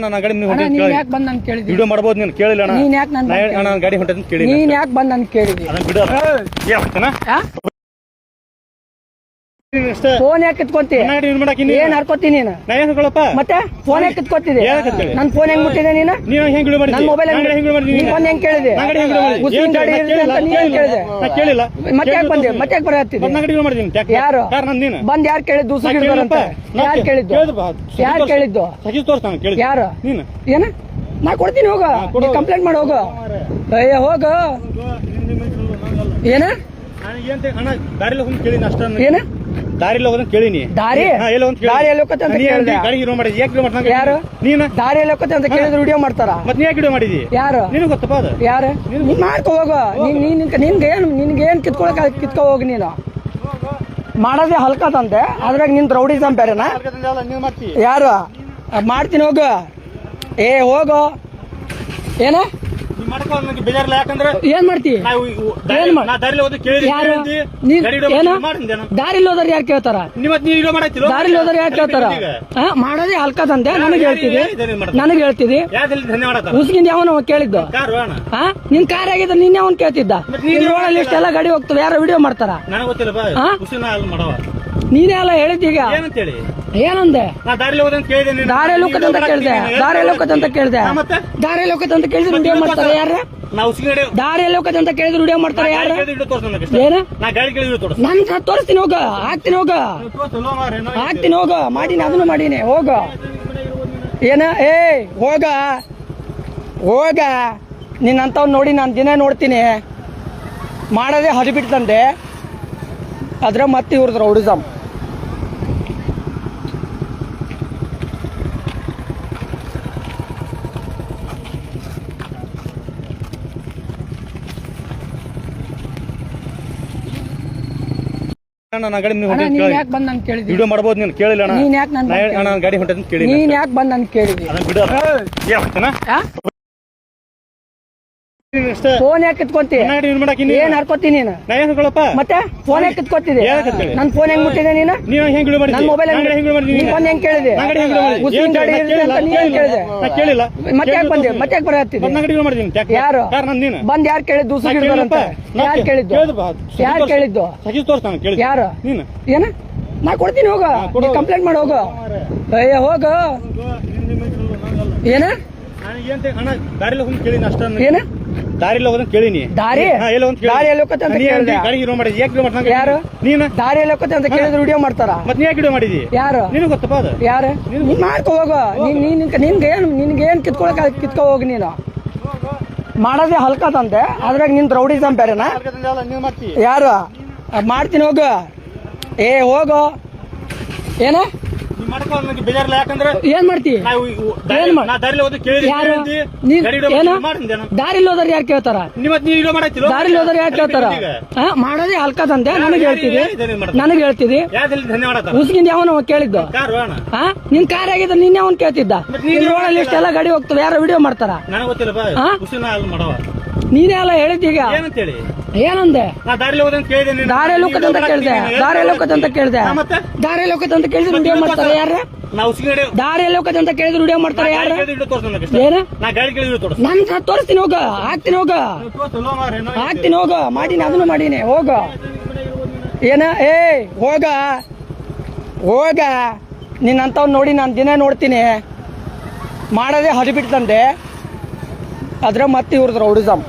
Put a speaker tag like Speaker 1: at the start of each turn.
Speaker 1: ನನ್ನ ಗಾಡಿ ನೀವು
Speaker 2: ಅಣ್ಣ ನೀನ್ ಯಾಕೆ ಬಂದ್ ನನ್ ಕೇಳಿದ್ರಿ?
Speaker 1: ವಿಡಿಯೋ ಮಾಡಬಹುದು ನೀನು ಕೇಳಿಲ್ಲ ಅಣ್ಣ.
Speaker 2: ನೀನ್ ಯಾಕೆ
Speaker 1: ನನ್ನ ಗಾಡಿ ಹೊಂಟದ ಕೇಳಿ
Speaker 2: ನೀನ್ ಯಾಕೆ ಬಂದ್ ನನ್ ಕೇಳಿದ್ರಿ?
Speaker 1: ಅದನ್ನ ಬಿಡು ಏ ಹೋಗ್ತಾನ
Speaker 2: ಫೋನ್ ಯಾಕೆ ಕಿತ್ಕೊಂತಿ? ಏನ್ ಹರ್ಕೋತೀನಿ ನೀನು? ಮತ್ತೆ ಫೋನ್ ಯಾಕೆ ಕಿತ್ಕೊತಿದೆ? ನನ್ ಫೋನ್ ಹೆಂಗ್ ಮುಟ್ಟಿದೆ ನೀನು? ನನ್ ಮೊಬೈಲ್ ನೀನ್ ಫೋನ್ ಹೆಂಗ್ ಕೇಳಿದೆ? ಮುಸ್ಲಿಂ ಗಾಡಿ ಇರುತ್ತೆ ಅಂತ ನೀನ್ ಹೆಂಗ್ ಕೇಳಿದೆ? ಮತ್ತೆ ಯಾಕೆ ಬಂದೆ? ಮತ್ತೆ ಯಾಕೆ ಬರತ್ತಿದೆ? ಯಾರು ಬಂದ್ ಯಾರು ಕೇಳಿದ್ದು? ದೂಸರು ಗಿಡಬರಂತ ಯಾರು ಕೇಳಿದ್ದು? ಯಾರು ಕೇಳಿದ್ದು? ಯಾರು ಏನ? ನಾ ಕೊಡ್ತೀನಿ, ಹೋಗ ಕಂಪ್ಲೇಂಟ್ ಮಾಡಿ ಹೋಗು. ಅಯ್ಯ ಹೋಗ ಏನ ಏನ
Speaker 1: ದಾರಿಲ್ಲ ಹೋಗೋದ್ ಕೇಳಿನಿ.
Speaker 2: ದಾರಿ ದಾರಿಯಲ್ಲಿ ಹೋಗತ್ತೆ ಅಂತ ಕೇಳಿದೆ. ಯಾರು
Speaker 1: ನೀನು
Speaker 2: ದಾರಿಯಲ್ಲಿ ಹೋಗತ್ತೆ ಅಂತ ಕೇಳಿದ್ರೆ ವಿಡಿಯೋ ಮಾಡ್ತಾರ?
Speaker 1: ಮತ್ತೆ ನೀ ಯಾಕೆ ವಿಡಿಯೋ ಮಾಡಿದಿ?
Speaker 2: ಯಾರು
Speaker 1: ನಿನಗೆ ಗೊತ್ತಪ್ಪ ಅದು?
Speaker 2: ಯಾರು ನೀನ್ ಮಾಡ್ಕೊ ಹೋಗು. ನಿನ್ಗೆ ಏನ್ ಕಿತ್ಕೊ ಹೋಗಿ. ನೀನು ಮಾಡೋದೇ ಹಲ್ಕದಂತೆ, ಅದ್ರಾಗ ನಿನ್ ರೌಡಿಸಮ್ ಬೇರೆನಾ? ಯಾರು ಮಾಡ್ತೀನಿ ಹೋಗು. ಏ ಹೋಗು ಏನ ಏನ್ ಮಾಡ್ತಿ? ಯಾರು ದಾರಿಲಿ ಹೋದ್ರೆ ಯಾರು ಕೇಳ್ತಾರ? ದಾರಿಲಿ ಹೋದ್ರೆ ಯಾರು ಕೇಳ್ತಾರ? ಮಾಡೋದೇ ಹಲ್ಕದಂತೆ ನನಗೆ ಹೇಳ್ತಿದಿ. ಉಸ್ಗಿಂದ ಯಾವನ ಕೇಳಿದ್ದು? ನಿನ್ ಕಾರ್ ಆಗಿದ್ರೆ ನಿನ್ನೆ ಅವನ್ ಕೇಳ್ತಿದ್ದ. ರೋಡಲ್ಲಿ ಇಷ್ಟೆಲ್ಲ ಗಾಡಿ ಹೋಗ್ತವೆ, ಯಾರು ವಿಡಿಯೋ ಮಾಡ್ತಾರ? ನೀನೇ ಎಲ್ಲ ಹೇಳಿದ್ದೀಗ. ಏನಂದೆ? ದಾರಿಯಲ್ಲಿ ಹೋಗದಂತ ಕೇಳಿದೆ. ದಾರಿಯಲ್ಲಿ ಹೋಗತ್ತೆ ಅಂತ ಕೇಳಿದ್ರೆ ವಿಡಿಯೋ ಮಾಡ್ತಾರೆ ಯಾರು? ದಾರಿಯಲ್ಲಿ ಹೋಗತ್ತೆ ಅಂತ ಕೇಳಿದ್ರೆ ವಿಡಿಯೋ ಮಾಡ್ತಾರೆ ಯಾರು? ಏನ ನನ್ ತೋರಿಸ್ತೀನಿ, ಹೋಗ ಹಾಕ್ತೀನಿ ಹೋಗ ಮಾಡೀನಿ, ಅದನ್ನು ಮಾಡೀನಿ. ಹೋಗ ಏನ ಏ ಹೋಗ ನಿನ್ನಂತವ್ ನೋಡಿ ನಾನು ದಿನ ನೋಡ್ತೀನಿ. ಮಾಡೋದೇ ಹರಿಬಿಡ್ತಂದೆ, ಅದ್ರ ಮತ್ತೆ ಇವ್ರದ್ದು ರೌಡಿಸಮ್.
Speaker 1: ನನ್ನ ಗಾಡಿ ನೀವು
Speaker 2: ನೀನ್ ಯಾಕೆ ಬಂದ್ ನನ್ ಕೇಳಿದ್ರಿ?
Speaker 1: ವಿಡಿಯೋ ಮಾಡಬಹುದು ನೀನು ಕೇಳಿಲ್ಲ ಅಣ್ಣ.
Speaker 2: ನೀನ್ ಯಾಕೆ
Speaker 1: ನನ್ನ ಗಾಡಿ ಹೊಂಟದ ಕೇಳಿ
Speaker 2: ನೀನ್ ಯಾಕೆ ಬಂದ್ ನನ್ ಕೇಳಿದ್ರಿ?
Speaker 1: ಅದನ್ನ ಬಿಡು ಏ ಹೋಗ್ತಾನ
Speaker 2: ಫೋನ್ ಯಾಕೆ ಕಿತ್ಕೊಂತಿ? ಏನ್ ಹರ್ಕೋತೀನಿ ನೀನು? ಮತ್ತೆ ಫೋನ್ ಯಾಕೆ ಕಿತ್ಕೊತಿದೆ? ನನ್ ಫೋನ್ ಹೆಂಗ್ ಮುಟ್ಟಿದೆ ನೀನು? ನನ್ ಮೊಬೈಲ್ ನೀನ್ ಫೋನ್ ಹೆಂಗ್ ಕೇಳಿದೆ? ಮುಸ್ಲಿಂ ಗಾಡಿ ಇರುತ್ತೆ ಅಂತ ನೀನ್ ಹೆಂಗ್ ಕೇಳಿದೆ? ಮತ್ತೆ ಯಾಕೆ ಬಂದೆ? ಮತ್ತೆ ಯಾಕೆ ಬರತ್ತಿದೆ? ಯಾರು ಬಂದ್ ಯಾರು ಕೇಳಿದ್ದು? ದೂಸರು ಗಿಡಬರಂತ ಯಾರು ಕೇಳಿದ್ದು? ಯಾರು ಏನ? ನಾ ಕೊಡ್ತೀನಿ, ಹೋಗ ಕಂಪ್ಲೇಂಟ್ ಮಾಡಿ ಹೋಗು. ಅಯ್ಯ ಹೋಗ ಏನ ಏನ
Speaker 1: ದಾರಿಲ್ಲ ಹೋಗೋದ್ ಕೇಳಿನಿ.
Speaker 2: ದಾರಿಯಲ್ಲಿ ಹೋಗತ್ತೆ ಅಂತ ಕೇಳಿದೆ. ಯಾರು ದಾರಿಯಲ್ಲಿ ಹೋಗತ್ತೆ ಅಂತ ಕೇಳಿದ್ರೆ ವಿಡಿಯೋ ಮಾಡ್ತಾರ?
Speaker 1: ಮತ್ತೆ ನೀ ಯಾಕೆ ವಿಡಿಯೋ ಮಾಡಿದಿ?
Speaker 2: ಯಾರು
Speaker 1: ನಿನಗೆ ಗೊತ್ತಪ್ಪ ಅದು?
Speaker 2: ಯಾರು ನೀನ್ ಮಾಡ್ಕೊ ಹೋಗು. ನಿನ್ಗೆ ಏನ್ ಕಿತ್ಕೊ ಹೋಗಿ. ನೀನು ಮಾಡೋದೇ ಹಲ್ಕದಂತೆ, ಅದ್ರಾಗ ನಿನ್ ರೌಡಿಸಮ್ ಬೇರೆನಾ? ಯಾರು ಮಾಡ್ತೀನಿ ಹೋಗು. ಏ ಹೋಗು ಏನ ಏನ್ ಮಾಡ್ತಿ? ಯಾರು ದಾರಿಲಿ ಹೋದ್ರೆ ಯಾರು ಕೇಳ್ತಾರ? ದಾರಿಲಿ ಹೋದ್ರೆ ಯಾರು ಕೇಳ್ತಾರ? ಮಾಡೋದೇ ಹಲ್ಕದಂತೆ ನನಗೆ ಹೇಳ್ತಿದಿ. ಉಸ್ಗಿಂದ ಯಾವನ ಕೇಳಿದ್ದು? ನಿನ್ ಕಾರ್ ಆಗಿದ್ರೆ ನಿನ್ನೆ ಅವನ್ ಕೇಳ್ತಿದ್ದ. ರೋಡಲ್ಲಿ ಇಷ್ಟೆಲ್ಲ ಗಾಡಿ ಹೋಗ್ತವೆ, ಯಾರು ವಿಡಿಯೋ ಮಾಡ್ತಾರ? ನೀನೇ ಎಲ್ಲ ಹೇಳಿದ್ದೀಗ. ಏನಂದೆ? ದಾರಿಯಲ್ಲಿ ಹೋಗತ್ತೆ ಅಂತ ಕೇಳಿದೆ. ದಾರಿಯಲ್ಲಿ ಹೋಗತ್ತೆ ಅಂತ ಕೇಳಿದ್ರೆ ವಿಡಿಯೋ ಮಾಡ್ತಾರೆ ಯಾರು? ದಾರಿಯಲ್ಲಿ ಹೋಗತ್ತೆ ಅಂತ ಕೇಳಿದ್ರೆ ವಿಡಿಯೋ ಮಾಡ್ತಾರೆ ಯಾರು? ಏನ ನನ್ ತೋರಿಸ್ತೀನಿ, ಹೋಗ ಹಾಕ್ತೀನಿ ಹೋಗ ಮಾಡೀನಿ, ಅದನ್ನು ಮಾಡೀನಿ. ಹೋಗ ಏನ ಏ ಹೋಗ ನಿನ್ನಂತವ್ ನೋಡಿ ನಾನು ದಿನ ನೋಡ್ತೀನಿ. ಮಾಡೋದೇ ಹರಿಬಿಡ್ತಂದೆ, ಅದ್ರ ಮತ್ತೆ ಇವ್ರದ್ದು ರೌಡಿಸಮ್.